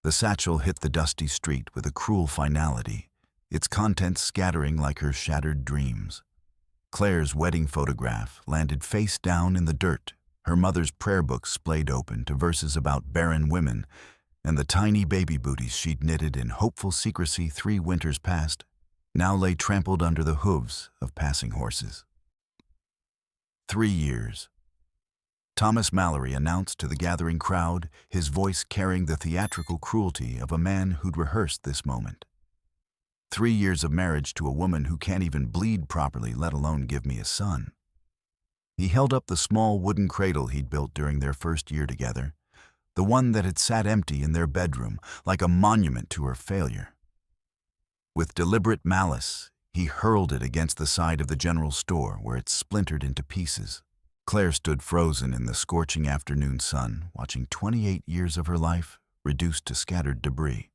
The satchel hit the dusty street with a cruel finality, its contents scattering like her shattered dreams. Claire's wedding photograph landed face down in the dirt, her mother's prayer book splayed open to verses about barren women, and the tiny baby booties she'd knitted in hopeful secrecy 3 winters past now lay trampled under the hooves of passing horses. 3 years. Thomas Mallory announced to the gathering crowd, his voice carrying the theatrical cruelty of a man who'd rehearsed this moment. 3 years of marriage to a woman who can't even bleed properly, let alone give me a son. He held up the small wooden cradle he'd built during their first year together, the one that had sat empty in their bedroom, like a monument to her failure. With deliberate malice, he hurled it against the side of the general store where it splintered into pieces. Claire stood frozen in the scorching afternoon sun, watching 28 years of her life reduced to scattered debris.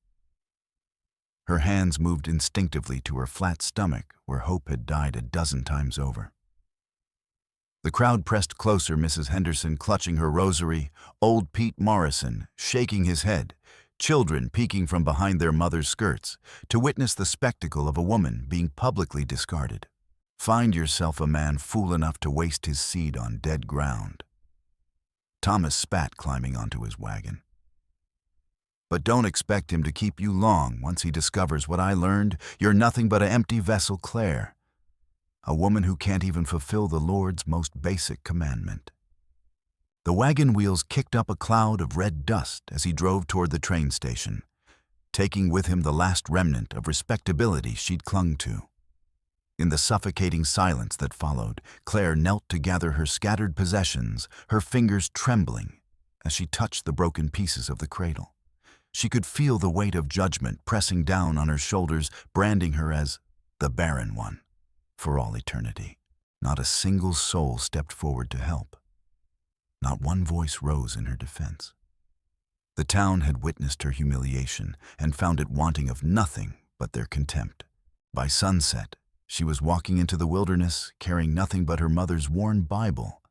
Her hands moved instinctively to her flat stomach where hope had died a dozen times over. The crowd pressed closer, Mrs. Henderson clutching her rosary, old Pete Morrison shaking his head, children peeking from behind their mother's skirts to witness the spectacle of a woman being publicly discarded. Find yourself a man fool enough to waste his seed on dead ground. Thomas spat, climbing onto his wagon. But don't expect him to keep you long. Once he discovers what I learned, you're nothing but an empty vessel, Claire. A woman who can't even fulfill the Lord's most basic commandment. The wagon wheels kicked up a cloud of red dust as he drove toward the train station, taking with him the last remnant of respectability she'd clung to. In the suffocating silence that followed, Claire knelt to gather her scattered possessions, her fingers trembling as she touched the broken pieces of the cradle. She could feel the weight of judgment pressing down on her shoulders, branding her as the barren one for all eternity. Not a single soul stepped forward to help. Not one voice rose in her defense. The town had witnessed her humiliation and found it wanting of nothing but their contempt. By sunset, she was walking into the wilderness carrying nothing but her mother's worn Bible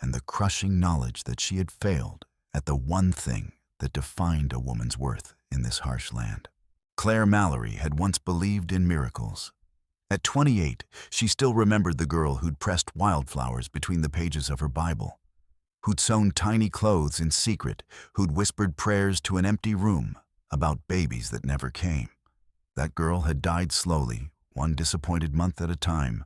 and the crushing knowledge that she had failed at the one thing that defined a woman's worth in this harsh land. Claire Mallory had once believed in miracles. At 28, she still remembered the girl who'd pressed wildflowers between the pages of her Bible, who'd sewn tiny clothes in secret, who'd whispered prayers to an empty room about babies that never came. That girl had died slowly, one disappointed month at a time,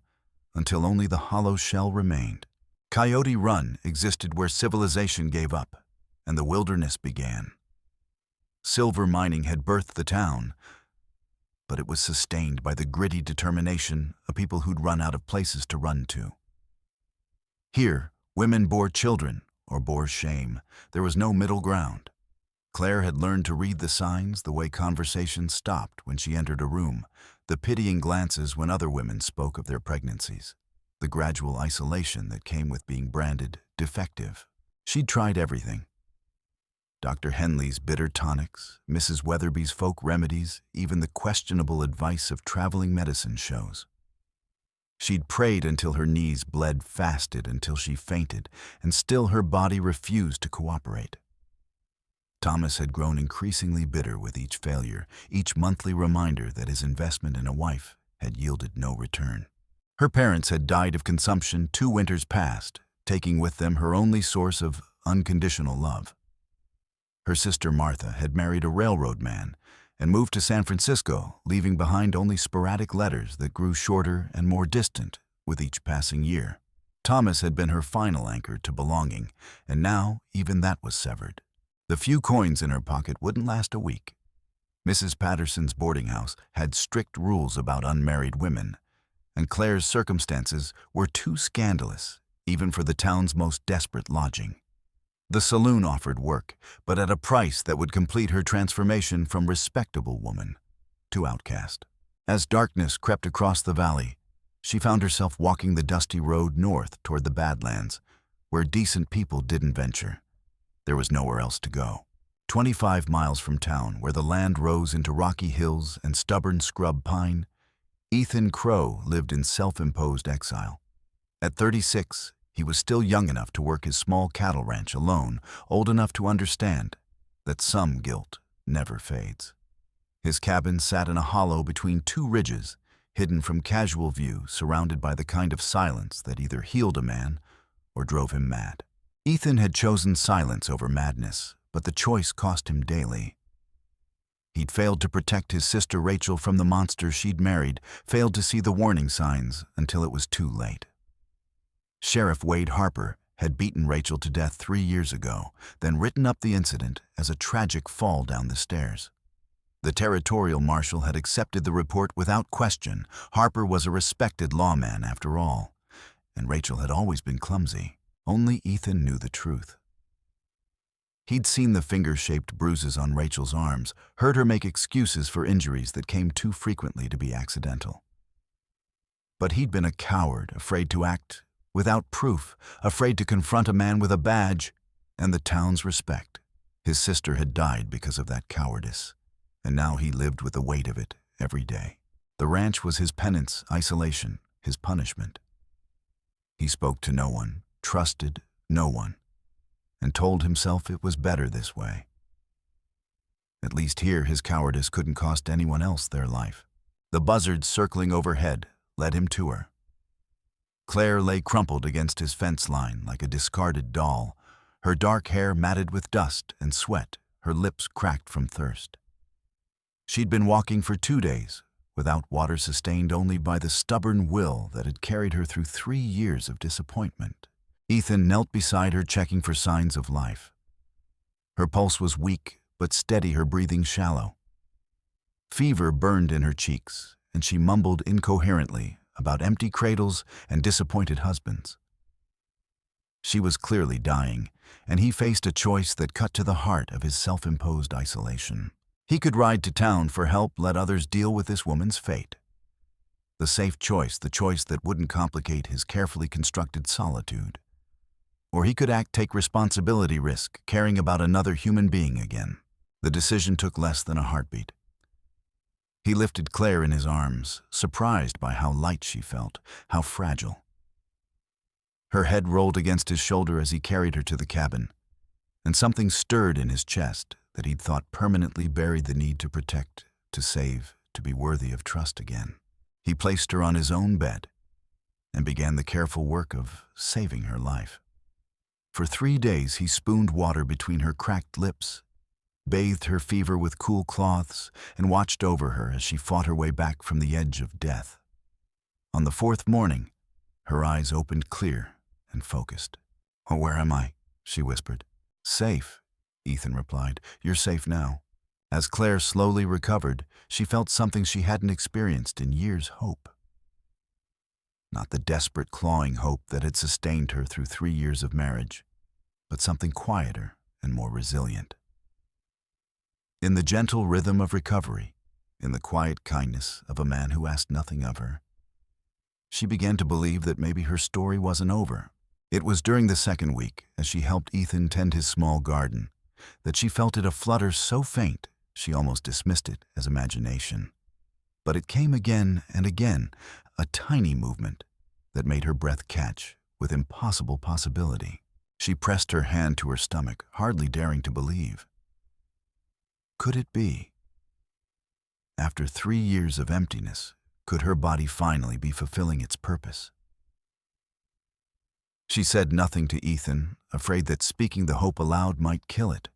until only the hollow shell remained. Coyote Run existed where civilization gave up, and the wilderness began. Silver mining had birthed the town, but it was sustained by the gritty determination of people who'd run out of places to run to. Here, women bore children, or bore shame. There was no middle ground. Claire had learned to read the signs, the way conversation stopped when she entered a room, the pitying glances when other women spoke of their pregnancies, the gradual isolation that came with being branded defective. She'd tried everything. Dr. Henley's bitter tonics, Mrs. Weatherby's folk remedies, even the questionable advice of traveling medicine shows. She'd prayed until her knees bled, fasted until she fainted, and still her body refused to cooperate. Thomas had grown increasingly bitter with each failure, each monthly reminder that his investment in a wife had yielded no return. Her parents had died of consumption 2 winters past, taking with them her only source of unconditional love. Her sister Martha had married a railroad man and moved to San Francisco, leaving behind only sporadic letters that grew shorter and more distant with each passing year. Thomas had been her final anchor to belonging, and now even that was severed. The few coins in her pocket wouldn't last a week. Mrs. Patterson's boarding house had strict rules about unmarried women, and Claire's circumstances were too scandalous even for the town's most desperate lodging. The saloon offered work, but at a price that would complete her transformation from respectable woman to outcast. As darkness crept across the valley, she found herself walking the dusty road north toward the Badlands, where decent people didn't venture. There was nowhere else to go. 25 miles from town, where the land rose into rocky hills and stubborn scrub pine, Ethan Crow lived in self-imposed exile. At 36, he was still young enough to work his small cattle ranch alone, old enough to understand that some guilt never fades. His cabin sat in a hollow between two ridges, hidden from casual view, surrounded by the kind of silence that either healed a man or drove him mad. Ethan had chosen silence over madness, but the choice cost him daily. He'd failed to protect his sister Rachel from the monster she'd married, failed to see the warning signs until it was too late. Sheriff Wade Harper had beaten Rachel to death 3 years ago, then written up the incident as a tragic fall down the stairs. The territorial marshal had accepted the report without question. Harper was a respected lawman after all, and Rachel had always been clumsy. Only Ethan knew the truth. He'd seen the finger-shaped bruises on Rachel's arms, heard her make excuses for injuries that came too frequently to be accidental. But he'd been a coward, afraid to act without proof, afraid to confront a man with a badge and the town's respect. His sister had died because of that cowardice, and now he lived with the weight of it every day. The ranch was his penance, isolation, his punishment. He spoke to no one, trusted no one, and told himself it was better this way. At least here his cowardice couldn't cost anyone else their life. The buzzards circling overhead led him to her. Claire lay crumpled against his fence line like a discarded doll, her dark hair matted with dust and sweat, her lips cracked from thirst. She'd been walking for 2 days, without water, sustained only by the stubborn will that had carried her through 3 years of disappointment. Ethan knelt beside her, checking for signs of life. Her pulse was weak, but steady, her breathing shallow. Fever burned in her cheeks, and she mumbled incoherently about empty cradles and disappointed husbands. She was clearly dying, and he faced a choice that cut to the heart of his self-imposed isolation. He could ride to town for help, let others deal with this woman's fate. The safe choice, the choice that wouldn't complicate his carefully constructed solitude. Or he could take responsibility, risk caring about another human being again. The decision took less than a heartbeat. He lifted Claire in his arms, surprised by how light she felt, how fragile. Her head rolled against his shoulder as he carried her to the cabin, and something stirred in his chest that he'd thought permanently buried the need to protect, to save, to be worthy of trust again. He placed her on his own bed and began the careful work of saving her life. For 3 days he spooned water between her cracked lips, bathed her fever with cool cloths, and watched over her as she fought her way back from the edge of death. On the 4th morning, her eyes opened clear and focused. "Oh, where am I?" she whispered. "Safe," Ethan replied. "You're safe now." As Claire slowly recovered, she felt something she hadn't experienced in years: hope. Not the desperate, clawing hope that had sustained her through 3 years of marriage, but something quieter and more resilient. In the gentle rhythm of recovery, in the quiet kindness of a man who asked nothing of her, she began to believe that maybe her story wasn't over. It was during the 2nd week, as she helped Ethan tend his small garden, that she felt it a flutter so faint she almost dismissed it as imagination. But it came again and again, a tiny movement that made her breath catch with impossible possibility. She pressed her hand to her stomach, hardly daring to believe. Could it be? After 3 years of emptiness, could her body finally be fulfilling its purpose? She said nothing to Ethan, afraid that speaking the hope aloud might kill it.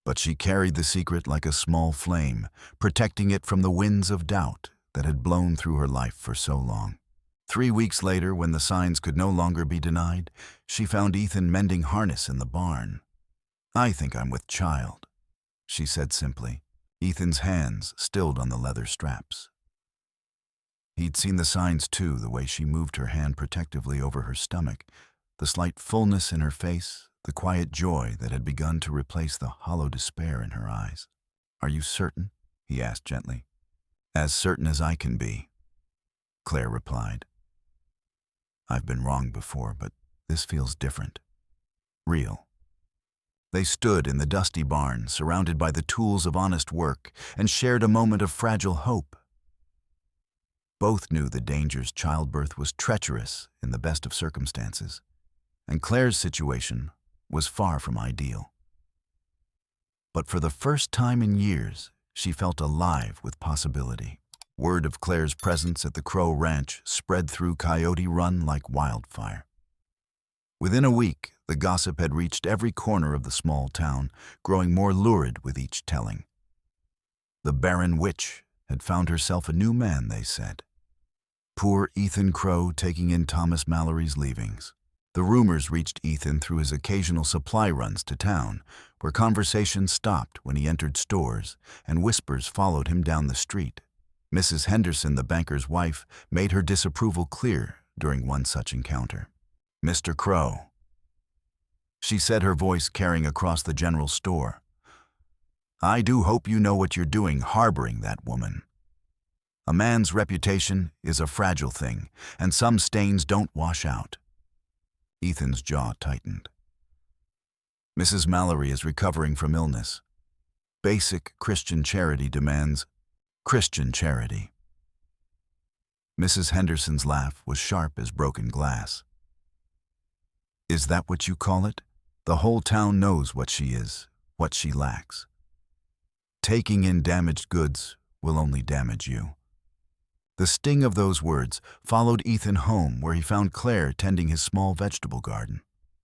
But she carried the secret like a small flame, protecting it from the winds of doubt that had blown through her life for so long. 3 weeks later, when the signs could no longer be denied, she found Ethan mending harness in the barn. "I think I'm with child," she said simply, Ethan's hands stilled on the leather straps. He'd seen the signs too, the way she moved her hand protectively over her stomach, the slight fullness in her face, the quiet joy that had begun to replace the hollow despair in her eyes. "Are you certain?" he asked gently. "As certain as I can be," Claire replied. "I've been wrong before, but this feels different. Real." They stood in the dusty barn, surrounded by the tools of honest work, and shared a moment of fragile hope. Both knew the dangers childbirth was treacherous in the best of circumstances, and Claire's situation was far from ideal. But for the first time in years, she felt alive with possibility. Word of Claire's presence at the Crow Ranch spread through Coyote Run like wildfire. Within a week, the gossip had reached every corner of the small town, growing more lurid with each telling. The Barren witch had found herself a new man, they said. Poor Ethan Crow taking in Thomas Mallory's leavings. The rumors reached Ethan through his occasional supply runs to town, where conversations stopped when he entered stores, and whispers followed him down the street. Mrs. Henderson, the banker's wife, made her disapproval clear during one such encounter. "Mr. Crow," she said, her voice carrying across the general store, "I do hope you know what you're doing harboring that woman. A man's reputation is a fragile thing, and some stains don't wash out." Ethan's jaw tightened. "Mrs. Mallory is recovering from illness. Basic Christian charity demands Christian charity." Mrs. Henderson's laugh was sharp as broken glass. "Is that what you call it? The whole town knows what she is, what she lacks. Taking in damaged goods will only damage you." The sting of those words followed Ethan home, where he found Claire tending his small vegetable garden.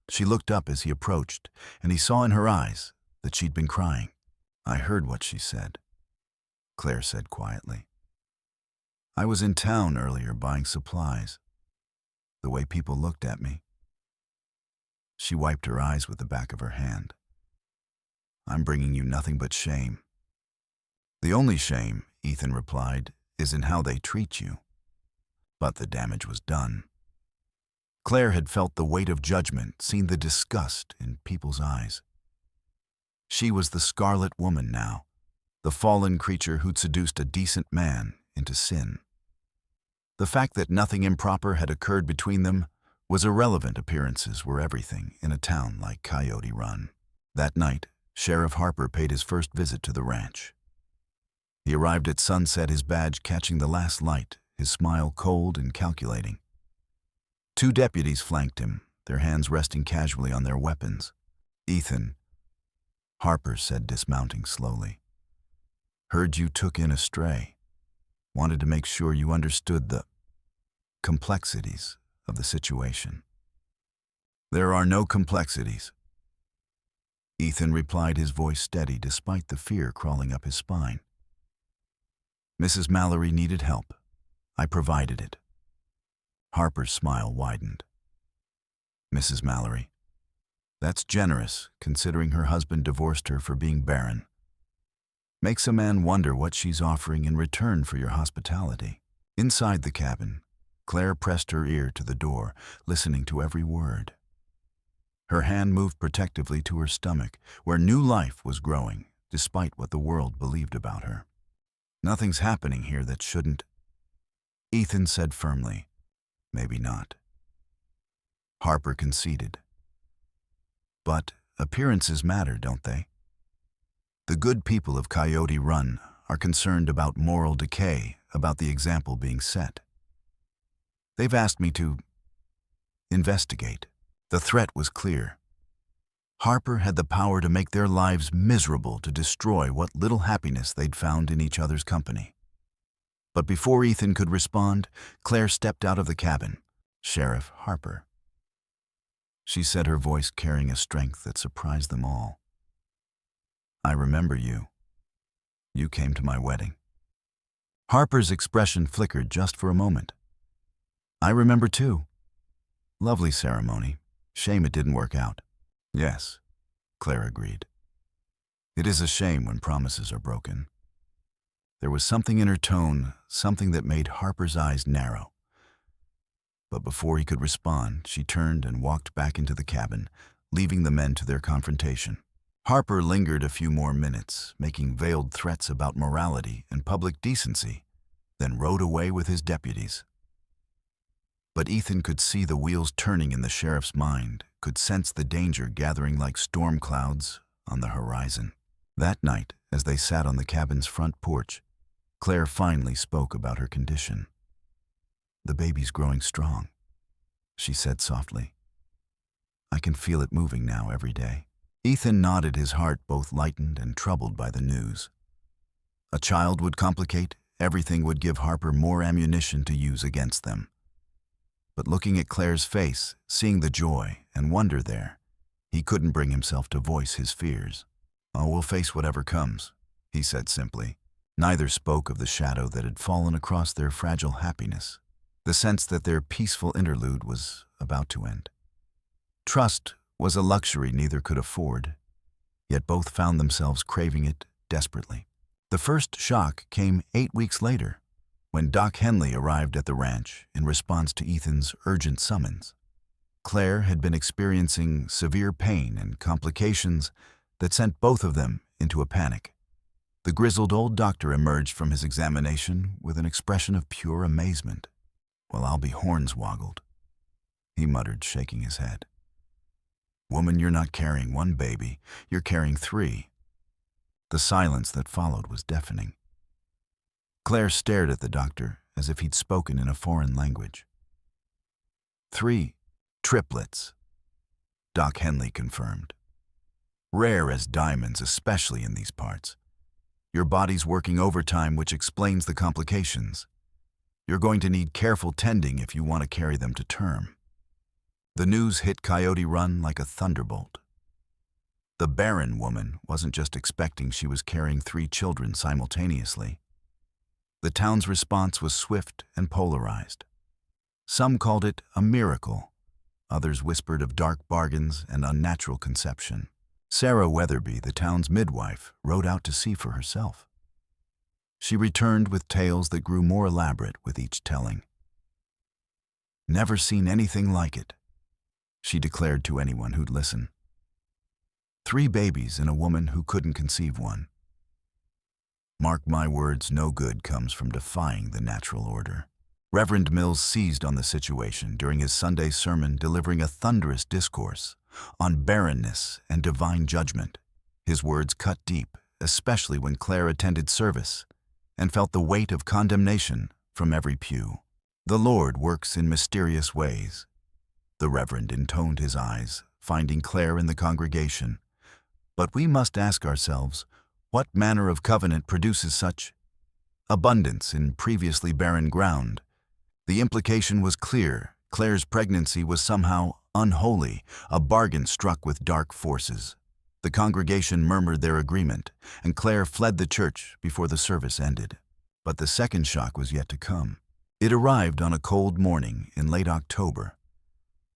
She looked up as he approached, and he saw in her eyes that she'd been crying. "I heard what she said," Claire said quietly. "I was in town earlier buying supplies. The way people looked at me." She wiped her eyes with the back of her hand. "I'm bringing you nothing but shame." "The only shame," Ethan replied, "is in how they treat you." But the damage was done. Claire had felt the weight of judgment, seen the disgust in people's eyes. She was the Scarlet Woman now, the fallen creature who'd seduced a decent man into sin. The fact that nothing improper had occurred between them was irrelevant. Appearances were everything in a town like Coyote Run. That night, Sheriff Harper paid his first visit to the ranch. He arrived at sunset, his badge catching the last light, his smile cold and calculating. 2 deputies flanked him, their hands resting casually on their weapons. "Ethan," Harper said, dismounting slowly, "heard you took in a stray. Wanted to make sure you understood the complexities of the situation." "There are no complexities," Ethan replied, his voice steady despite the fear crawling up his spine. "Mrs. Mallory needed help. I provided it." Harper's smile widened. "Mrs. Mallory. That's generous, considering her husband divorced her for being barren. Makes a man wonder what she's offering in return for your hospitality." Inside the cabin, Claire pressed her ear to the door, listening to every word. Her hand moved protectively to her stomach, where new life was growing, despite what the world believed about her. "Nothing's happening here that shouldn't," Ethan said firmly. "Maybe not." Harper conceded. "But appearances matter, don't they? The good people of Coyote Run are concerned about moral decay, about the example being set. They've asked me to investigate." The threat was clear. Harper had the power to make their lives miserable, to destroy what little happiness they'd found in each other's company. But before Ethan could respond, Claire stepped out of the cabin. "Sheriff Harper," she said, her voice carrying a strength that surprised them all. "I remember you. You came to my wedding." Harper's expression flickered just for a moment. "I remember too. Lovely ceremony. Shame it didn't work out." "Yes," Claire agreed. "It is a shame when promises are broken." There was something in her tone, something that made Harper's eyes narrow. But before he could respond, she turned and walked back into the cabin, leaving the men to their confrontation. Harper lingered a few more minutes, making veiled threats about morality and public decency, then rode away with his deputies. But Ethan could see the wheels turning in the sheriff's mind, could sense the danger gathering like storm clouds on the horizon. That night, as they sat on the cabin's front porch, Claire finally spoke about her condition. "The baby's growing strong," she said softly. "I can feel it moving now every day." Ethan nodded, his heart both lightened and troubled by the news. A child would complicate everything, would give Harper more ammunition to use against them. But looking at Claire's face, seeing the joy and wonder there, he couldn't bring himself to voice his fears. "Oh, we'll face whatever comes," he said simply. Neither spoke of the shadow that had fallen across their fragile happiness, the sense that their peaceful interlude was about to end. Trust was a luxury neither could afford, yet both found themselves craving it desperately. The first shock came 8 weeks later, when Doc Henley arrived at the ranch in response to Ethan's urgent summons. Claire had been experiencing severe pain and complications that sent both of them into a panic. The grizzled old doctor emerged from his examination with an expression of pure amazement. "Well, I'll be hornswoggled," he muttered, shaking his head. "Woman, you're not carrying one baby, you're carrying 3. The silence that followed was deafening. Claire stared at the doctor as if he'd spoken in a foreign language. 3 triplets, Doc Henley confirmed. "Rare as diamonds, especially in these parts. Your body's working overtime, which explains the complications. You're going to need careful tending if you want to carry them to term." The news hit Coyote Run like a thunderbolt. The Barren woman wasn't just expecting, she was carrying 3 children simultaneously. The town's response was swift and polarized. Some called it a miracle. Others whispered of dark bargains and unnatural conception. Sarah Weatherby, the town's midwife, rode out to see for herself. She returned with tales that grew more elaborate with each telling. "Never seen anything like it," she declared to anyone who'd listen. 3 babies in a woman who couldn't conceive one. Mark my words, no good comes from defying the natural order. Reverend Mills seized on the situation during his Sunday sermon, delivering a thunderous discourse on barrenness and divine judgment. His words cut deep, especially when Claire attended service and felt the weight of condemnation from every pew. "The Lord works in mysterious ways," the Reverend intoned, his eyes finding Claire in the congregation. "But we must ask ourselves, what manner of covenant produces such abundance in previously barren ground?" The implication was clear. Claire's pregnancy was somehow unholy, a bargain struck with dark forces. The congregation murmured their agreement, and Claire fled the church before the service ended. But the second shock was yet to come. It arrived on a cold morning in late October,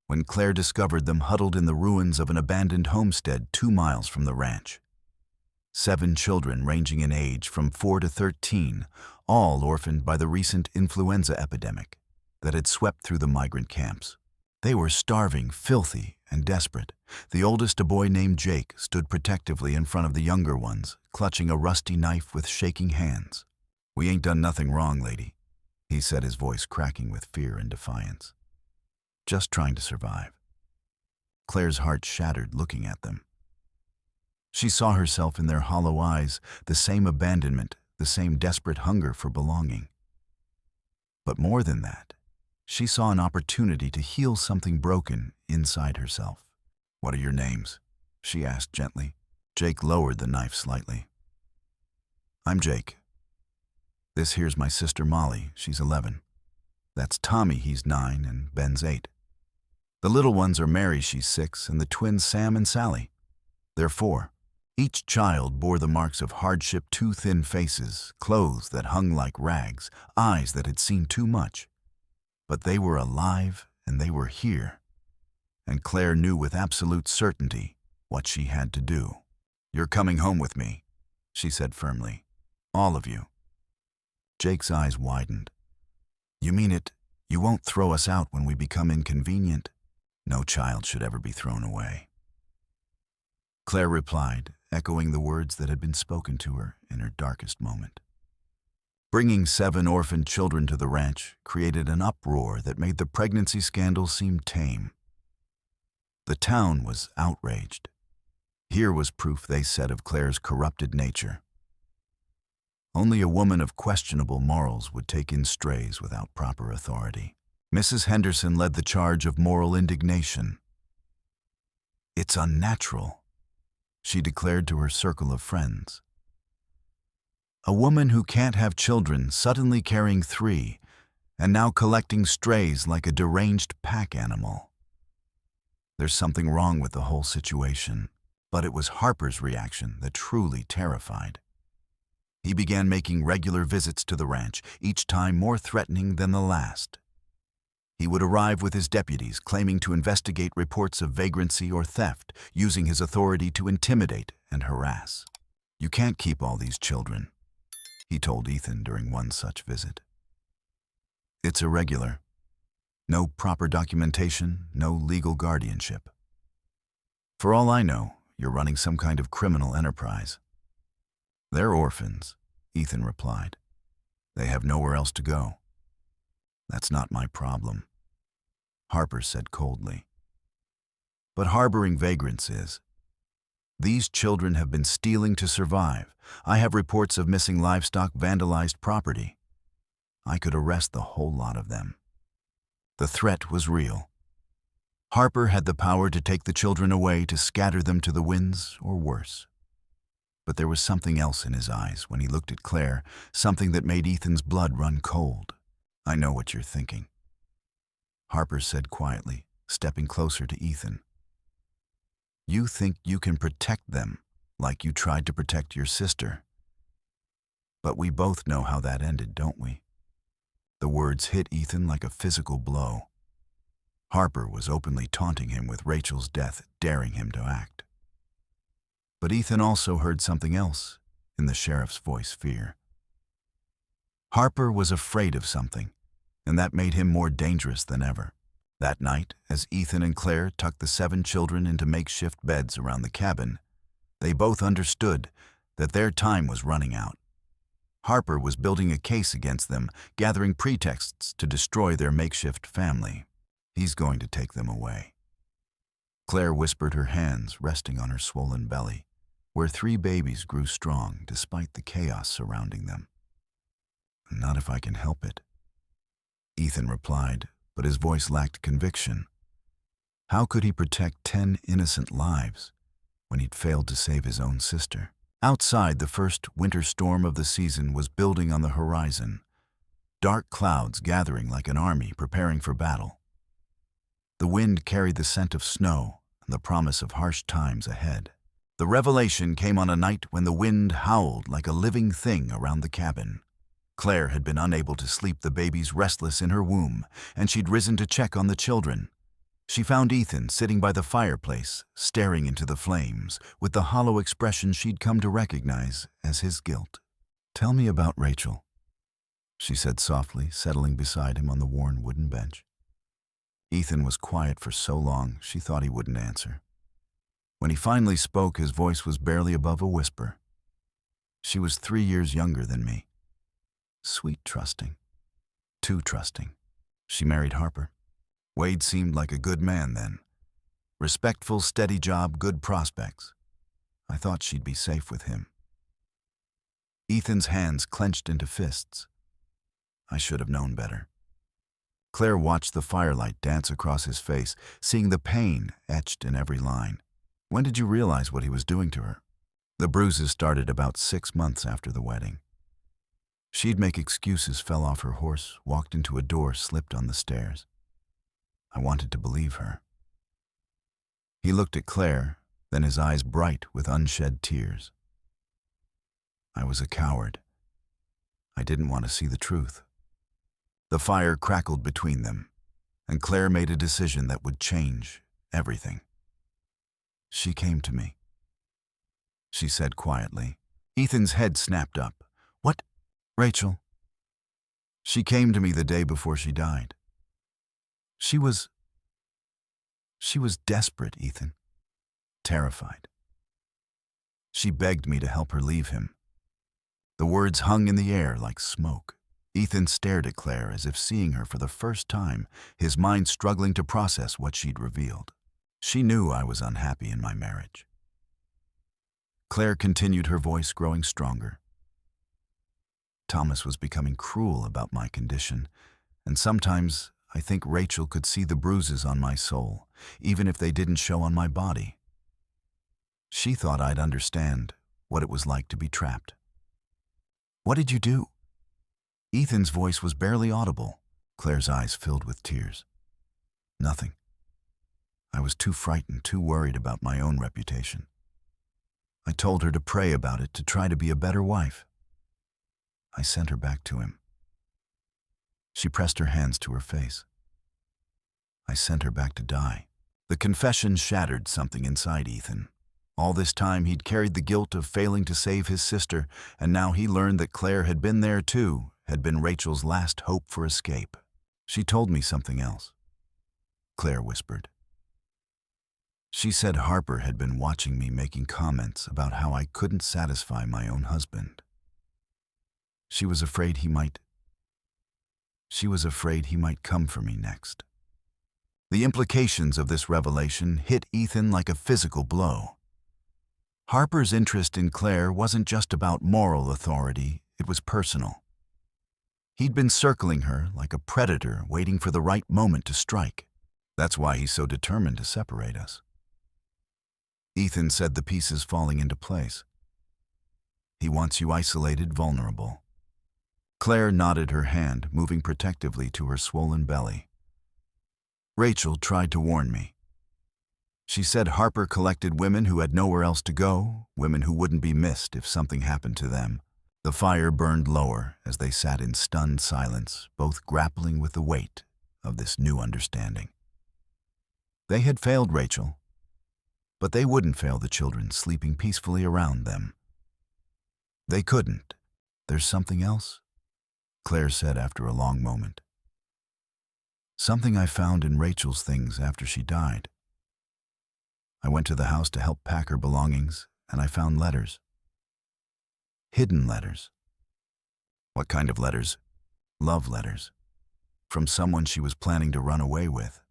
when Claire discovered them huddled in the ruins of an abandoned homestead 2 miles from the ranch. 7 children ranging in age from 4 to 13, all orphaned by the recent influenza epidemic that had swept through the migrant camps. They were starving, filthy, and desperate. The oldest, a boy named Jake, stood protectively in front of the younger ones, clutching a rusty knife with shaking hands. "We ain't done nothing wrong, lady," he said, his voice cracking with fear and defiance. "Just trying to survive." Claire's heart shattered looking at them. She saw herself in their hollow eyes, the same abandonment, the same desperate hunger for belonging. But more than that, she saw an opportunity to heal something broken inside herself. "What are your names?" she asked gently. Jake lowered the knife slightly. "I'm Jake. This here's my sister Molly, she's 11. That's Tommy, he's 9, and Ben's 8. The little ones are Mary, she's 6, and the twins Sam and Sally. They're 4. Each child bore the marks of hardship, 2 thin faces, clothes that hung like rags, eyes that had seen too much. But they were alive, and they were here. And Claire knew with absolute certainty what she had to do. "You're coming home with me," she said firmly. "All of you." Jake's eyes widened. "You mean it? You won't throw us out when we become inconvenient?" "No child should ever be thrown away," Claire replied, echoing the words that had been spoken to her in her darkest moment. Bringing 7 orphaned children to the ranch created an uproar that made the pregnancy scandal seem tame. The town was outraged. Here was proof, they said, of Claire's corrupted nature. Only a woman of questionable morals would take in strays without proper authority. Mrs. Henderson led the charge of moral indignation. "It's unnatural. she declared to her circle of friends. A woman who can't have children suddenly carrying 3 and now collecting strays like a deranged pack animal. There's something wrong with the whole situation, but it was Harper's reaction that truly terrified. He began making regular visits to the ranch, each time more threatening than the last. He would arrive with his deputies, claiming to investigate reports of vagrancy or theft, using his authority to intimidate and harass. "You can't keep all these children," he told Ethan during one such visit. "It's irregular. No proper documentation, no legal guardianship. For all I know, you're running some kind of criminal enterprise." "They're orphans," Ethan replied. "They have nowhere else to go." "That's not my problem," Harper said coldly. "But harboring vagrants is. These children have been stealing to survive. I have reports of missing livestock, vandalized property. I could arrest the whole lot of them." The threat was real. Harper had the power to take the children away, to scatter them to the winds, or worse. But there was something else in his eyes when he looked at Claire, something that made Ethan's blood run cold. "I know what you're thinking," Harper said quietly, stepping closer to Ethan. "You think you can protect them like you tried to protect your sister. But we both know how that ended, don't we?" The words hit Ethan like a physical blow. Harper was openly taunting him with Rachel's death, daring him to act. But Ethan also heard something else in the sheriff's voice: fear. Harper was afraid of something, and that made him more dangerous than ever. That night, as Ethan and Claire tucked the 7 children into makeshift beds around the cabin, they both understood that their time was running out. Harper was building a case against them, gathering pretexts to destroy their makeshift family. He's going to take them away. Claire whispered, her hands resting on her swollen belly, where 3 babies grew strong despite the chaos surrounding them. "Not if I can help it," Ethan replied, but his voice lacked conviction. How could he protect 10 innocent lives when he'd failed to save his own sister? Outside, the first winter storm of the season was building on the horizon, dark clouds gathering like an army preparing for battle. The wind carried the scent of snow and the promise of harsh times ahead. The revelation came on a night when the wind howled like a living thing around the cabin. Claire had been unable to sleep, the babies restless in her womb, and she'd risen to check on the children. She found Ethan sitting by the fireplace, staring into the flames, with the hollow expression she'd come to recognize as his guilt. "Tell me about Rachel," she said softly, settling beside him on the worn wooden bench. Ethan was quiet for so long, she thought he wouldn't answer. When he finally spoke, his voice was barely above a whisper. "She was 3 years younger than me. Sweet, trusting. Too trusting. She married Harper. Wade seemed like a good man then. Respectful, steady job, good prospects. I thought she'd be safe with him." Ethan's hands clenched into fists. "I should have known better." Claire watched the firelight dance across his face, seeing the pain etched in every line. "When did you realize what he was doing to her?" "The bruises started about 6 months after the wedding. She'd make excuses, fell off her horse, walked into a door, slipped on the stairs. I wanted to believe her." He looked at Claire, then his eyes bright with unshed tears. "I was a coward. I didn't want to see the truth." The fire crackled between them, and Claire made a decision that would change everything. "She came to me," she said quietly. Ethan's head snapped up. "What? Rachel?" "She came to me the day before she died. She was desperate, Ethan. Terrified. She begged me to help her leave him." The words hung in the air like smoke. Ethan stared at Claire as if seeing her for the first time, his mind struggling to process what she'd revealed. "She knew I was unhappy in my marriage." Claire continued, her voice growing stronger. "Thomas was becoming cruel about my condition, and sometimes I think Rachel could see the bruises on my soul, even if they didn't show on my body. She thought I'd understand what it was like to be trapped. "What did you do?" Ethan's voice was barely audible. Claire's eyes filled with tears. "Nothing. I was too frightened, too worried about my own reputation. I told her to pray about it, to try to be a better wife. I sent her back to him." She pressed her hands to her face. "I sent her back to die." The confession shattered something inside Ethan. All this time he'd carried the guilt of failing to save his sister, and now he learned that Claire had been there too, had been Rachel's last hope for escape. "She told me something else," Claire whispered. "She said Harper had been watching me making comments about how I couldn't satisfy my own husband. She was afraid he might come for me next." The implications of this revelation hit Ethan like a physical blow. Harper's interest in Claire wasn't just about moral authority, it was personal. He'd been circling her like a predator waiting for the right moment to strike. That's why he's so determined to separate us. Ethan said, the pieces falling into place. He wants you isolated, vulnerable. Claire nodded her hand, moving protectively to her swollen belly. "Rachel tried to warn me. She said Harper collected women who had nowhere else to go, women who wouldn't be missed if something happened to them." The fire burned lower as they sat in stunned silence, both grappling with the weight of this new understanding. They had failed Rachel, but they wouldn't fail the children sleeping peacefully around them. They couldn't. "There's something else?" Claire said after a long moment. "Something I found in Rachel's things after she died. I went to the house to help pack her belongings, and I found letters. Hidden letters." "What kind of letters?" "Love letters. From someone she was planning to run away with.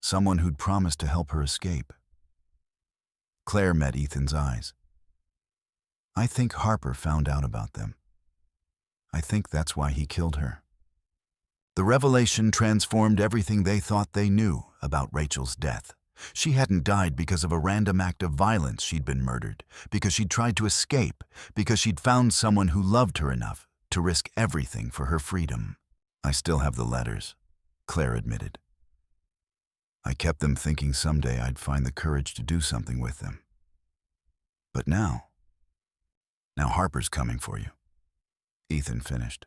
Someone who'd promised to help her escape." Claire met Ethan's eyes. "I think Harper found out about them. I think that's why he killed her." The revelation transformed everything they thought they knew about Rachel's death. She hadn't died because of a random act of violence. She'd been murdered because she'd tried to escape, because she'd found someone who loved her enough to risk everything for her freedom. "I still have the letters," Claire admitted. "I kept them thinking someday I'd find the courage to do something with them. But now Harper's coming for you," Ethan finished.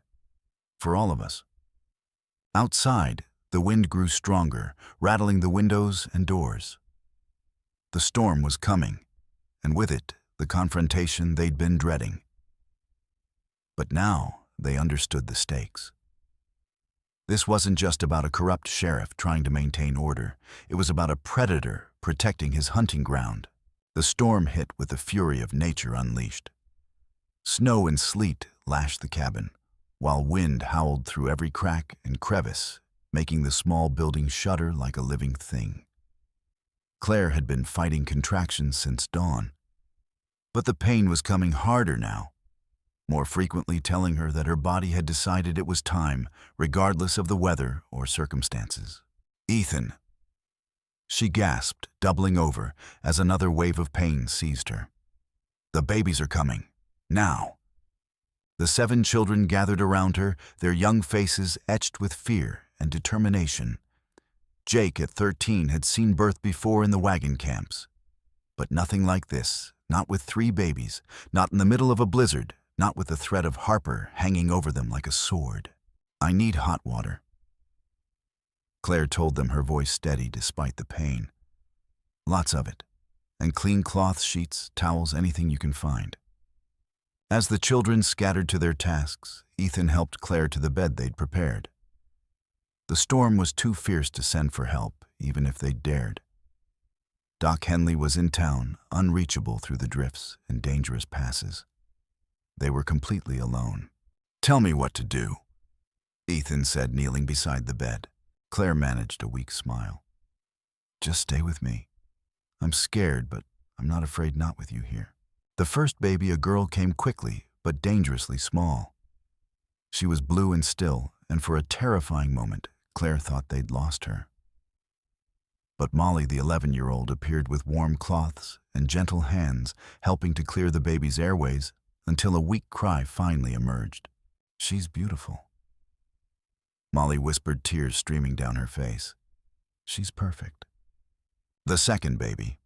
"For all of us." Outside, the wind grew stronger, rattling the windows and doors. The storm was coming, and with it, the confrontation they'd been dreading. But now they understood the stakes. This wasn't just about a corrupt sheriff trying to maintain order. It was about a predator protecting his hunting ground. The storm hit with the fury of nature unleashed. Snow and sleet lashed the cabin, while wind howled through every crack and crevice, making the small building shudder like a living thing. Claire had been fighting contractions since dawn, but the pain was coming harder now, more frequently telling her that her body had decided it was time, regardless of the weather or circumstances. "Ethan," she gasped, doubling over as another wave of pain seized her. "The babies are coming. Now." The 7 children gathered around her, their young faces etched with fear and determination. Jake, at 13, had seen birth before in the wagon camps. But nothing like this, not with 3 babies, not in the middle of a blizzard, not with the threat of Harper hanging over them like a sword. "I need hot water," Claire told them, her voice steady despite the pain. "Lots of it. And clean cloth, sheets, towels, anything you can find." As the children scattered to their tasks, Ethan helped Claire to the bed they'd prepared. The storm was too fierce to send for help, even if they'd dared. Doc Henley was in town, unreachable through the drifts and dangerous passes. They were completely alone. "Tell me what to do," Ethan said, kneeling beside the bed. Claire managed a weak smile. "Just stay with me. I'm scared, but I'm not afraid not with you here." The first baby, a girl, came quickly, but dangerously small. She was blue and still, and for a terrifying moment, Claire thought they'd lost her. But Molly, the 11-year-old, appeared with warm cloths and gentle hands, helping to clear the baby's airways until a weak cry finally emerged. "She's beautiful." Molly whispered, tears streaming down her face. "She's perfect." The second baby.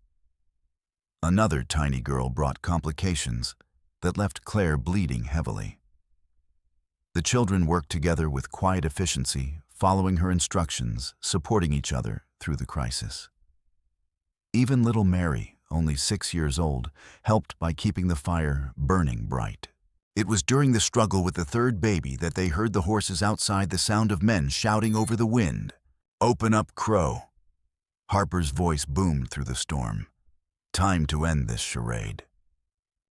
Another tiny girl brought complications that left Claire bleeding heavily. The children worked together with quiet efficiency, following her instructions, supporting each other through the crisis. Even little Mary, only 6 years old, helped by keeping the fire burning bright. It was during the struggle with the third baby that they heard the horses outside, the sound of men shouting over the wind. "Open up, Crow." Harper's voice boomed through the storm. Time to end this charade.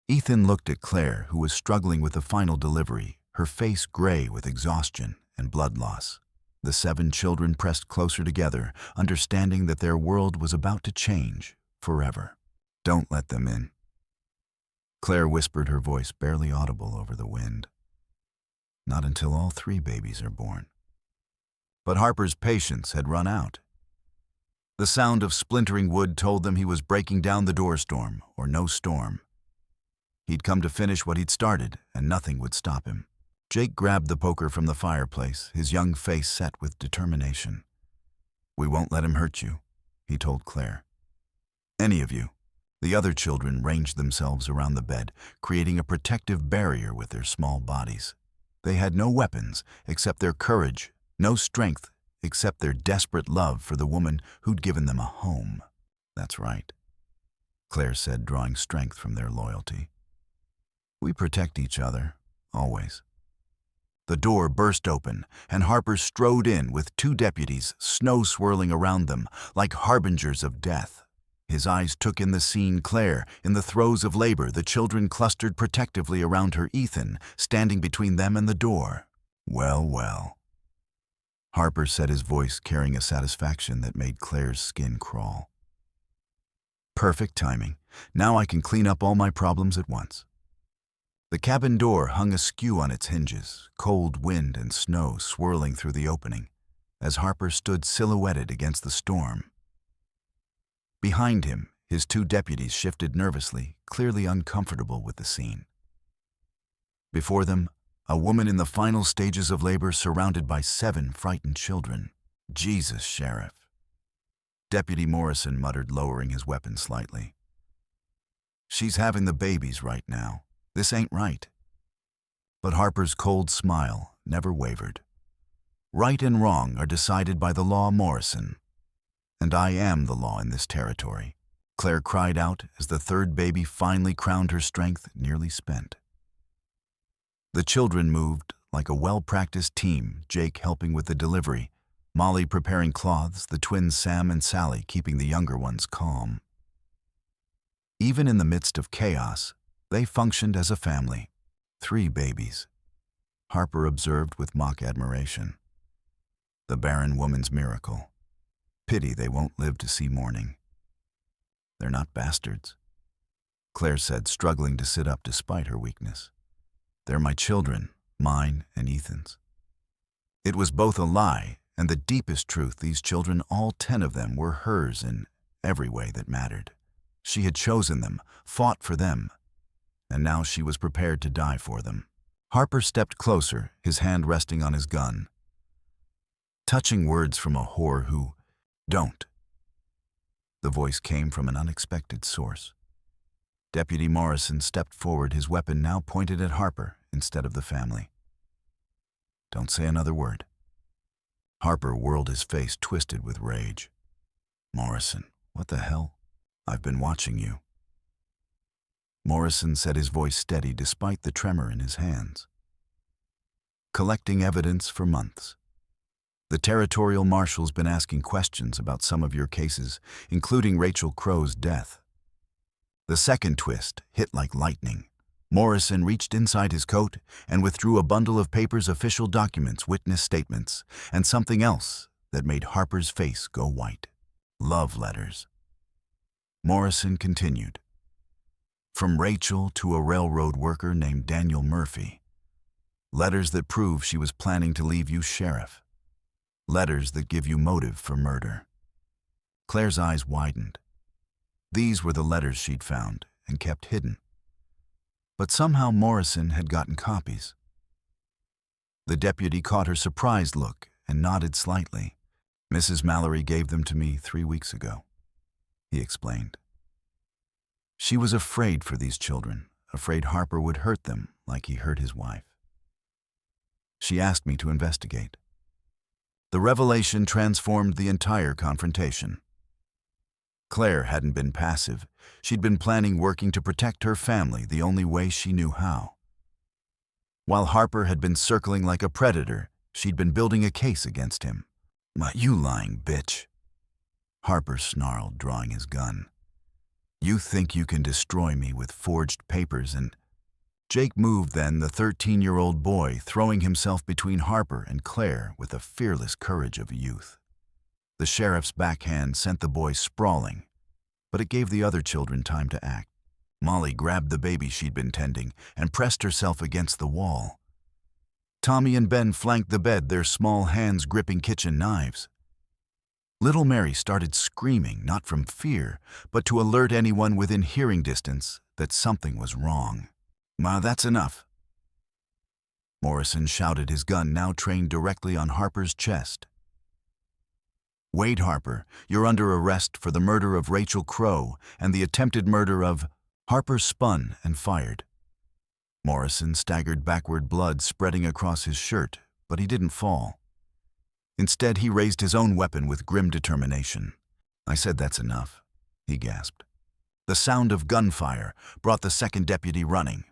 Ethan looked at Claire, who was struggling with the final delivery, her face gray with exhaustion and blood loss. The 7 children pressed closer together, understanding that their world was about to change forever. "Don't let them in," Claire whispered, her voice barely audible over the wind. "Not until all 3 babies are born." But Harper's patience had run out. The sound of splintering wood told them he was breaking down the door, storm or no storm. He'd come to finish what he'd started, and nothing would stop him. Jake grabbed the poker from the fireplace, his young face set with determination. "We won't let him hurt you," he told Claire. "Any of you." The other children ranged themselves around the bed, creating a protective barrier with their small bodies. They had no weapons except their courage, no strength except their desperate love for the woman who'd given them a home. "That's right," Claire said, drawing strength from their loyalty. "We protect each other, always." The door burst open, and Harper strode in with 2 deputies, snow swirling around them like harbingers of death. His eyes took in the scene. Claire, in the throes of labor, the children clustered protectively around her, Ethan standing between them and the door. "Well, well," Harper said, his voice carrying a satisfaction that made Claire's skin crawl. "Perfect timing. Now I can clean up all my problems at once." The cabin door hung askew on its hinges, cold wind and snow swirling through the opening, as Harper stood silhouetted against the storm. Behind him, his 2 deputies shifted nervously, clearly uncomfortable with the scene. Before them, a woman in the final stages of labor surrounded by 7 frightened children. "Jesus, Sheriff," Deputy Morrison muttered, lowering his weapon slightly. "She's having the babies right now. This ain't right." But Harper's cold smile never wavered. "Right and wrong are decided by the law, Morrison. And I am the law in this territory," Claire cried out as the third baby finally crowned her strength nearly spent. The children moved like a well-practiced team, Jake helping with the delivery, Molly preparing cloths, the twins Sam and Sally keeping the younger ones calm. Even in the midst of chaos, they functioned as a family. 3 babies, Harper observed with mock admiration. The Barren woman's miracle. Pity they won't live to see morning. "They're not bastards," Claire said, struggling to sit up despite her weakness. "They're my children, mine and Ethan's." It was both a lie and the deepest truth. These children, all 10 of them, were hers in every way that mattered. She had chosen them, fought for them, and now she was prepared to die for them. Harper stepped closer, his hand resting on his gun. Touching words from a whore who... "Don't." The voice came from an unexpected source. Deputy Morrison stepped forward, his weapon now pointed at Harper instead of the family. "Don't say another word." Harper whirled, his face twisted with rage. "Morrison, what the hell? I've been watching you." Morrison said, his voice steady despite the tremor in his hands. "Collecting evidence for months. The territorial marshal's been asking questions about some of your cases, including Rachel Crow's death." The second twist hit like lightning. Morrison reached inside his coat and withdrew a bundle of papers, official documents, witness statements, and something else that made Harper's face go white. "Love letters." Morrison continued. "From Rachel to a railroad worker named Daniel Murphy. Letters that prove she was planning to leave you, Sheriff. Letters that give you motive for murder." Claire's eyes widened. These were the letters she'd found and kept hidden. But somehow Morrison had gotten copies. The deputy caught her surprised look and nodded slightly. "Mrs. Mallory gave them to me 3 weeks ago," he explained. She was afraid for these children, afraid Harper would hurt them like he hurt his wife. She asked me to investigate. The revelation transformed the entire confrontation. Claire hadn't been passive. She'd been planning working to protect her family the only way she knew how. While Harper had been circling like a predator, she'd been building a case against him. "You lying bitch," Harper snarled, drawing his gun. "You think you can destroy me with forged papers and—" Jake moved then, the 13-year-old boy, throwing himself between Harper and Claire with the fearless courage of youth. The sheriff's backhand sent the boy sprawling, but it gave the other children time to act. Molly grabbed the baby she'd been tending and pressed herself against the wall. Tommy and Ben flanked the bed, their small hands gripping kitchen knives. Little Mary started screaming, not from fear, but to alert anyone within hearing distance that something was wrong. "Ma, that's enough." Morrison shouted, his gun now trained directly on Harper's chest. "Wade Harper, you're under arrest for the murder of Rachel Crow and the attempted murder of—" Harper spun and fired. Morrison staggered backward, blood spreading across his shirt, but he didn't fall. Instead, he raised his own weapon with grim determination. "I said that's enough," he gasped. The sound of gunfire brought the second deputy running.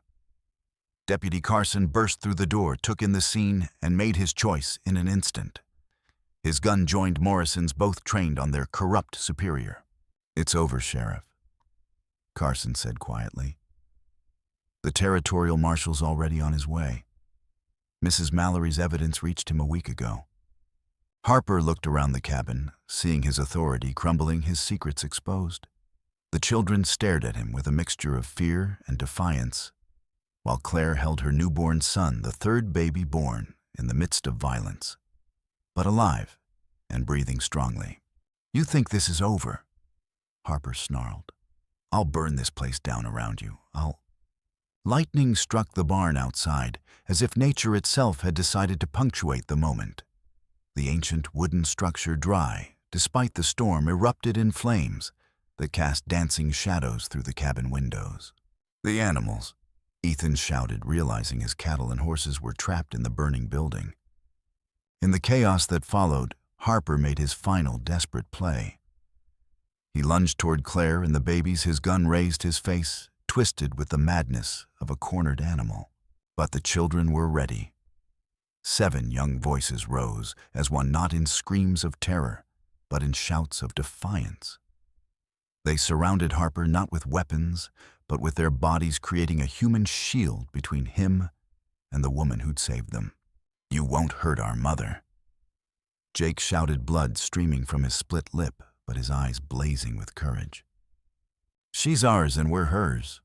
Deputy Carson burst through the door, took in the scene, and made his choice in an instant. His gun joined Morrison's, both trained on their corrupt superior. "It's over, Sheriff," Carson said quietly. "The territorial marshal's already on his way. Mrs. Mallory's evidence reached him a week ago." Harper looked around the cabin, seeing his authority crumbling, his secrets exposed. The children stared at him with a mixture of fear and defiance, while Claire held her newborn son, the third baby born, in the midst of violence, but alive and breathing strongly. "You think this is over?" Harper snarled. "I'll burn this place down around you. Lightning struck the barn outside, as if nature itself had decided to punctuate the moment. The ancient wooden structure, dry despite the storm, erupted in flames that cast dancing shadows through the cabin windows. "The animals," Ethan shouted, realizing his cattle and horses were trapped in the burning building. In the chaos that followed, Harper made his final desperate play. He lunged toward Claire and the babies, his gun raised, his face twisted with the madness of a cornered animal. But the children were ready. 7 young voices rose, as one, not in screams of terror, but in shouts of defiance. They surrounded Harper not with weapons, but with their bodies, creating a human shield between him and the woman who'd saved them. "You won't hurt our mother." Jake shouted, blood streaming from his split lip, but his eyes blazing with courage. "She's ours and we're hers,"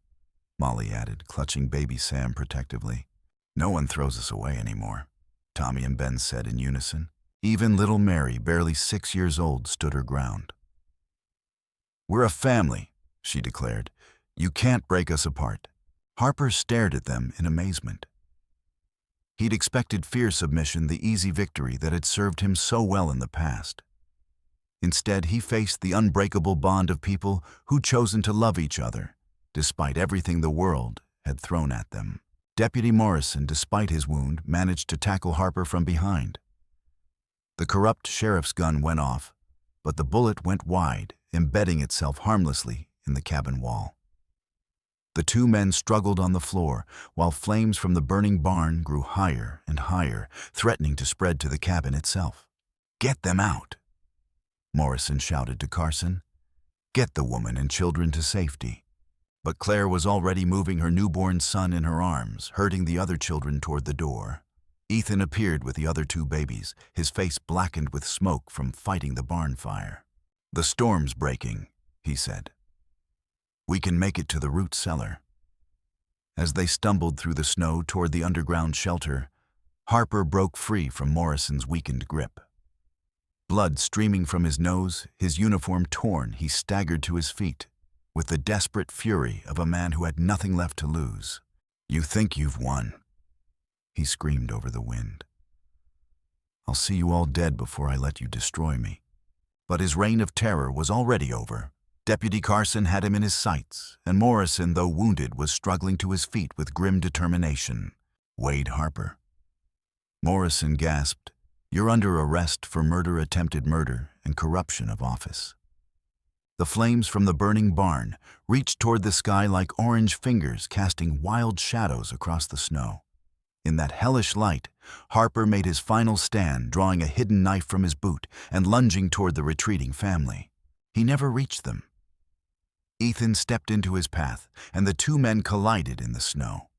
Molly added, clutching baby Sam protectively. "No one throws us away anymore," Tommy and Ben said in unison. Even little Mary, barely 6 years old, stood her ground. "We're a family," she declared. "You can't break us apart." Harper stared at them in amazement. He'd expected fierce submission, the easy victory that had served him so well in the past. Instead, he faced the unbreakable bond of people who'd chosen to love each other, despite everything the world had thrown at them. Deputy Morrison, despite his wound, managed to tackle Harper from behind. The corrupt sheriff's gun went off, but the bullet went wide, embedding itself harmlessly in the cabin wall. The 2 men struggled on the floor, while flames from the burning barn grew higher and higher, threatening to spread to the cabin itself. "Get them out," Morrison shouted to Carson. "Get the woman and children to safety." But Claire was already moving her newborn son in her arms, herding the other children toward the door. Ethan appeared with the other 2 babies, his face blackened with smoke from fighting the barn fire. "The storm's breaking," he said. "We can make it to the root cellar." As they stumbled through the snow toward the underground shelter, Harper broke free from Morrison's weakened grip. Blood streaming from his nose, his uniform torn, he staggered to his feet, with the desperate fury of a man who had nothing left to lose. "You think you've won," he screamed over the wind. "I'll see you all dead before I let you destroy me." But his reign of terror was already over. Deputy Carson had him in his sights, and Morrison, though wounded, was struggling to his feet with grim determination. "Wade Harper." Morrison gasped, "You're under arrest for murder, attempted murder, and corruption of office." The flames from the burning barn reached toward the sky like orange fingers casting wild shadows across the snow. In that hellish light, Harper made his final stand, drawing a hidden knife from his boot and lunging toward the retreating family. He never reached them. Ethan stepped into his path, and the two men collided in the snow.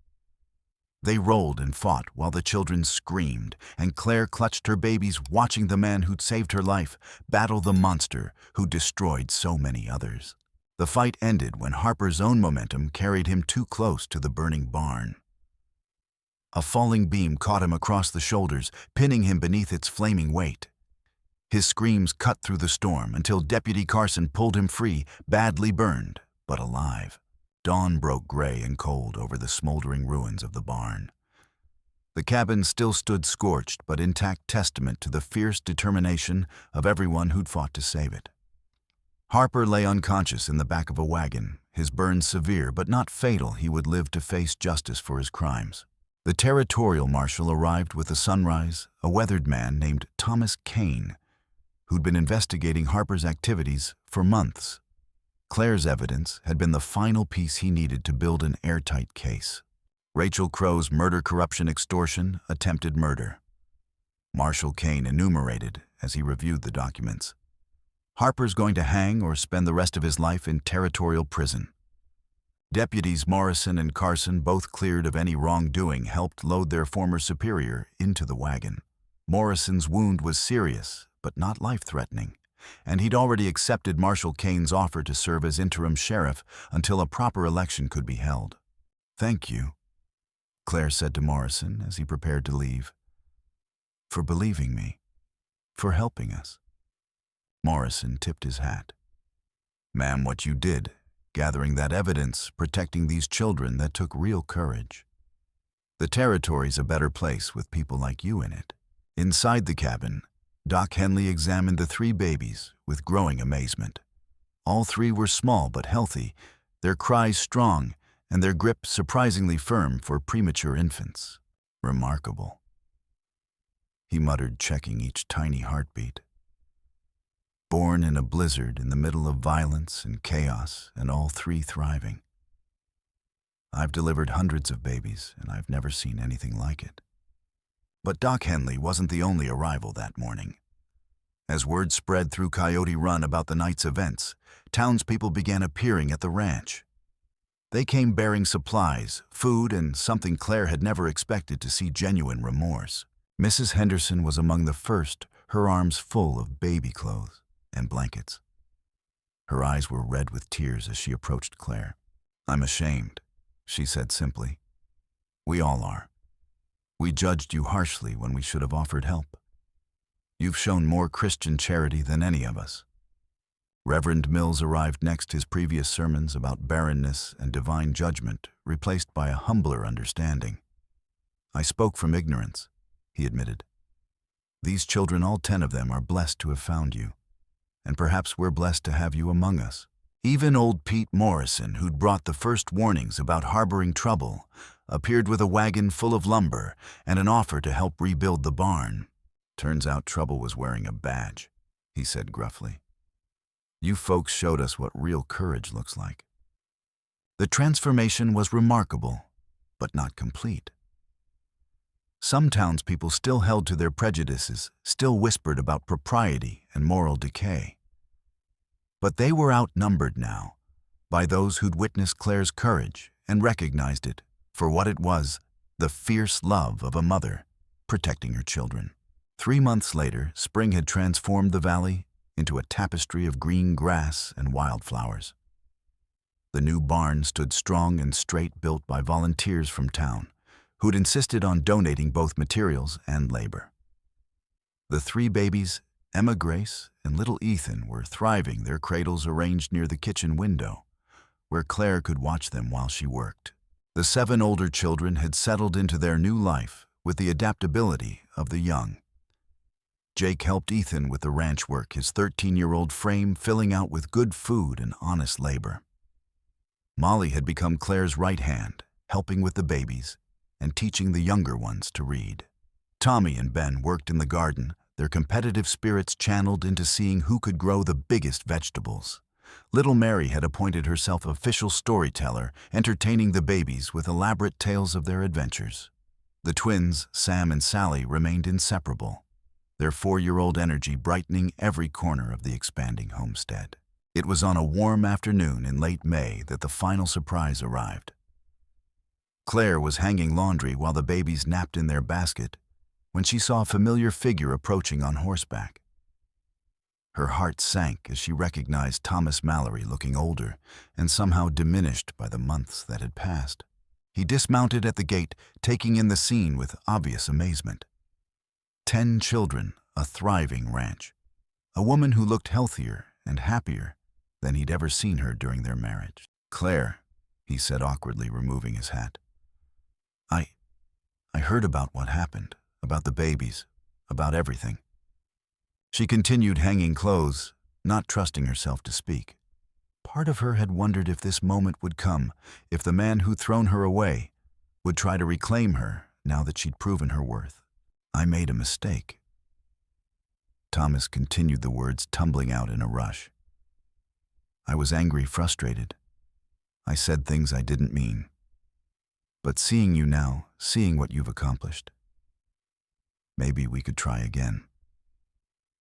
They rolled and fought while the children screamed, and Claire clutched her babies, watching the man who'd saved her life battle the monster who destroyed so many others. The fight ended when Harper's own momentum carried him too close to the burning barn. A falling beam caught him across the shoulders, pinning him beneath its flaming weight. His screams cut through the storm until Deputy Carson pulled him free, badly burned, but alive. Dawn broke gray and cold over the smoldering ruins of the barn. The cabin still stood scorched, but intact, testament to the fierce determination of everyone who'd fought to save it. Harper lay unconscious in the back of a wagon, his burns severe but not fatal. He would live to face justice for his crimes. The territorial marshal arrived with the sunrise, a weathered man named Thomas Kane, who'd been investigating Harper's activities for months. Claire's evidence had been the final piece he needed to build an airtight case. Rachel Crow's murder, corruption, extortion, attempted murder. Marshal Kane enumerated as he reviewed the documents. Harper's going to hang or spend the rest of his life in territorial prison. Deputies Morrison and Carson, both cleared of any wrongdoing, helped load their former superior into the wagon. Morrison's wound was serious, but not life-threatening, and he'd already accepted Marshal Kane's offer to serve as interim sheriff until a proper election could be held. "Thank you," Claire said to Morrison as he prepared to leave, "for believing me, for helping us." Morrison tipped his hat. "Ma'am, what you did, gathering that evidence, protecting these children, that took real courage. The territory's a better place with people like you in it." Inside the cabin, Doc Henley examined the 3 babies with growing amazement. All 3 were small but healthy, their cries strong, and their grip surprisingly firm for premature infants. "Remarkable," he muttered, checking each tiny heartbeat. Born in a blizzard in the middle of violence and chaos, and all 3 thriving. I've delivered hundreds of babies, and I've never seen anything like it. But Doc Henley wasn't the only arrival that morning. As word spread through Coyote Run about the night's events, townspeople began appearing at the ranch. They came bearing supplies, food, and something Claire had never expected to see: genuine remorse. Mrs. Henderson was among the first, her arms full of baby clothes and blankets. Her eyes were red with tears as she approached Claire. "I'm ashamed," she said simply. "We all are. We judged you harshly when we should have offered help. You've shown more Christian charity than any of us." Reverend Mills arrived next, his previous sermons about barrenness and divine judgment replaced by a humbler understanding. "I spoke from ignorance," he admitted. "These children, all 10 of them, are blessed to have found you, and perhaps we're blessed to have you among us." Even old Pete Morrison, who'd brought the first warnings about harboring trouble, appeared with a wagon full of lumber and an offer to help rebuild the barn. "Turns out trouble was wearing a badge," he said gruffly. "You folks showed us what real courage looks like." The transformation was remarkable, but not complete. Some townspeople still held to their prejudices, still whispered about propriety and moral decay. But they were outnumbered now by those who'd witnessed Claire's courage and recognized it for what it was: the fierce love of a mother protecting her children. 3 months later, spring had transformed the valley into a tapestry of green grass and wildflowers. The new barn stood strong and straight, built by volunteers from town, who'd insisted on donating both materials and labor. The 3 babies Emma Grace and little Ethan were thriving, their cradles arranged near the kitchen window, where Claire could watch them while she worked. The 7 older children had settled into their new life with the adaptability of the young. Jake helped Ethan with the ranch work, his 13-year-old frame filling out with good food and honest labor. Molly had become Claire's right hand, helping with the babies and teaching the younger ones to read. Tommy and Ben worked in the garden, their competitive spirits channeled into seeing who could grow the biggest vegetables. Little Mary had appointed herself official storyteller, entertaining the babies with elaborate tales of their adventures. The twins, Sam and Sally, remained inseparable, their 4-year-old energy brightening every corner of the expanding homestead. It was on a warm afternoon in late May that the final surprise arrived. Claire was hanging laundry while the babies napped in their basket when she saw a familiar figure approaching on horseback. Her heart sank as she recognized Thomas Mallory, looking older and somehow diminished by the months that had passed. He dismounted at the gate, taking in the scene with obvious amazement. 10 children, a thriving ranch, a woman who looked healthier and happier than he'd ever seen her during their marriage. "Claire," he said awkwardly, removing his hat. I heard about what happened, about the babies, about everything." She continued hanging clothes, not trusting herself to speak. Part of her had wondered if this moment would come, if the man who'd thrown her away would try to reclaim her now that she'd proven her worth. "I made a mistake." Thomas continued, the words tumbling out in a rush. "I was angry, frustrated. I said things I didn't mean. But seeing you now, seeing what you've accomplished, maybe we could try again.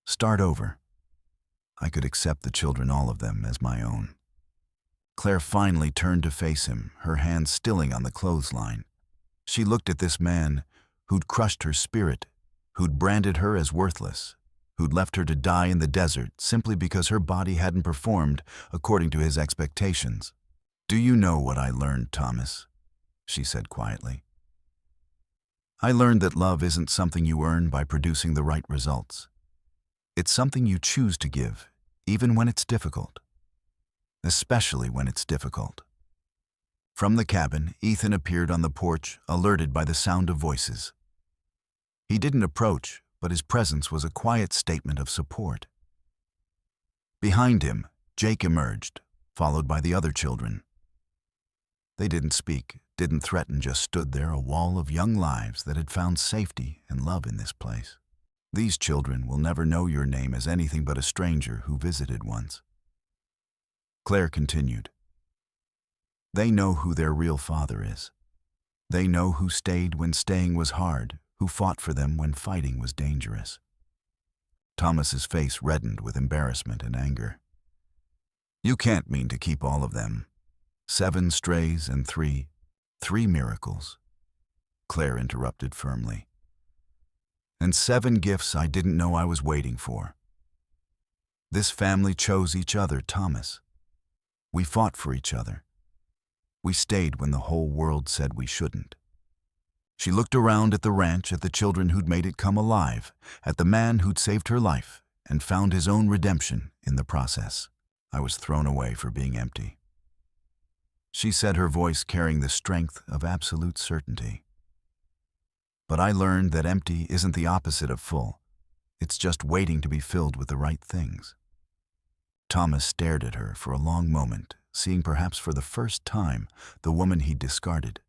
Start over. I could accept the children, all of them, as my own." Claire finally turned to face him, her hands stilling on the clothesline. She looked at this man who'd crushed her spirit, who'd branded her as worthless, who'd left her to die in the desert simply because her body hadn't performed according to his expectations. "Do you know what I learned, Thomas?" she said quietly. "I learned that love isn't something you earn by producing the right results. It's something you choose to give, even when it's difficult. Especially when it's difficult." From the cabin, Ethan appeared on the porch, alerted by the sound of voices. He didn't approach, but his presence was a quiet statement of support. Behind him, Jake emerged, followed by the other children. They didn't speak, didn't threaten, just stood there, a wall of young lives that had found safety and love in this place. "These children will never know your name as anything but a stranger who visited once." Claire continued. "They know who their real father is. They know who stayed when staying was hard, who fought for them when fighting was dangerous." Thomas's face reddened with embarrassment and anger. "You can't mean to keep all of them. 7 strays and 3 miracles," Claire interrupted firmly. "And 7 gifts I didn't know I was waiting for. This family chose each other, Thomas. We fought for each other. We stayed when the whole world said we shouldn't." She looked around at the ranch, at the children who'd made it come alive, at the man who'd saved her life and found his own redemption in the process. "I was thrown away for being empty," she said, her voice carrying the strength of absolute certainty. "But I learned that empty isn't the opposite of full. It's just waiting to be filled with the right things." Thomas stared at her for a long moment, seeing perhaps for the first time the woman he'd discarded.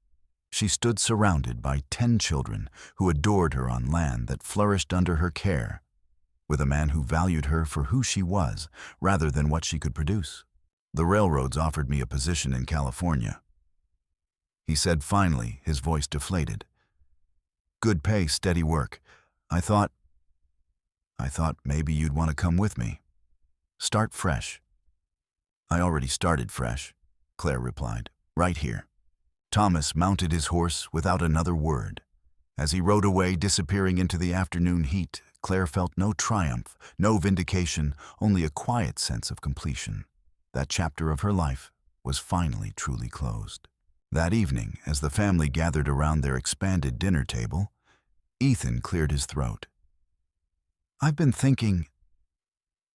She stood surrounded by 10 children who adored her on land that flourished under her care, with a man who valued her for who she was rather than what she could produce. "The railroads offered me a position in California," he said finally, his voice deflated. "Good pay, steady work. I thought maybe you'd want to come with me. Start fresh." "I already started fresh," Claire replied, "right here." Thomas mounted his horse without another word. As he rode away, disappearing into the afternoon heat, Claire felt no triumph, no vindication, only a quiet sense of completion. That chapter of her life was finally truly closed. That evening, as the family gathered around their expanded dinner table, Ethan cleared his throat. "I've been thinking,"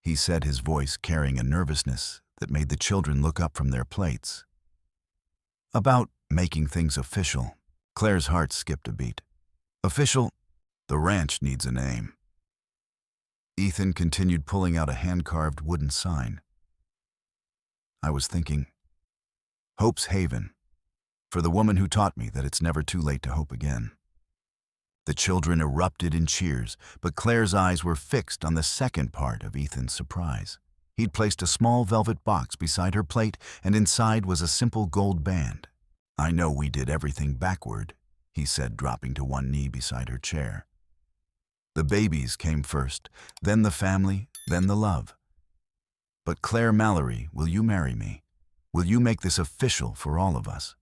he said, his voice carrying a nervousness that made the children look up from their plates. "About making things official." Claire's heart skipped a beat. "Official? The ranch needs a name." Ethan continued pulling out a hand-carved wooden sign. "I was thinking, Hope's Haven, for the woman who taught me that it's never too late to hope again." The children erupted in cheers, but Claire's eyes were fixed on the second part of Ethan's surprise. He'd placed a small velvet box beside her plate, and inside was a simple gold band. "I know we did everything backward," he said, dropping to one knee beside her chair. "The babies came first, then the family, then the love. But Claire Mallory, will you marry me? Will you make this official for all of us?"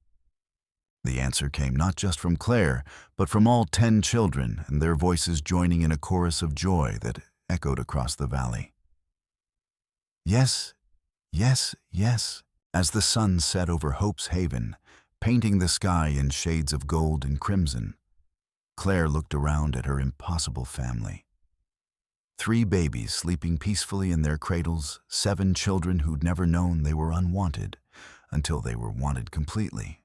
The answer came not just from Claire, but from all 10 children, and their voices joining in a chorus of joy that echoed across the valley. "Yes, yes, yes," as the sun set over Hope's Haven, painting the sky in shades of gold and crimson. Claire looked around at her impossible family. 3 babies sleeping peacefully in their cradles, 7 children who'd never known they were unwanted until they were wanted completely,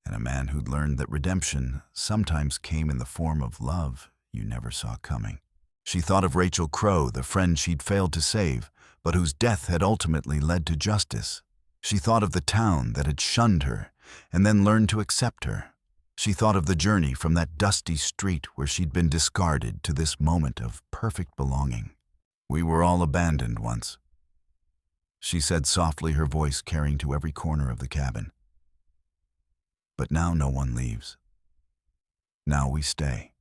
and a man who'd learned that redemption sometimes came in the form of love you never saw coming. She thought of Rachel Crow, the friend she'd failed to save, but whose death had ultimately led to justice. She thought of the town that had shunned her and then learned to accept her. She thought of the journey from that dusty street where she'd been discarded to this moment of perfect belonging. "We were all abandoned once," she said softly, her voice carrying to every corner of the cabin. "But now no one leaves. Now we stay."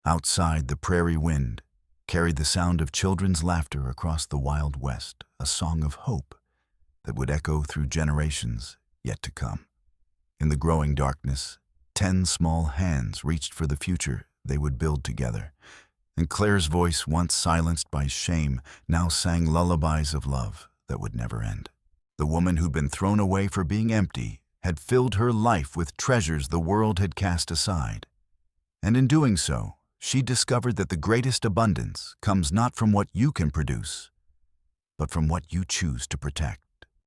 Outside, the prairie wind carried the sound of children's laughter across the wild west, a song of hope that would echo through generations yet to come. In the growing darkness, 10 small hands reached for the future they would build together, and Claire's voice, once silenced by shame, now sang lullabies of love that would never end. The woman who'd been thrown away for being empty had filled her life with treasures the world had cast aside. And in doing so, she discovered that the greatest abundance comes not from what you can produce, but from what you choose to protect.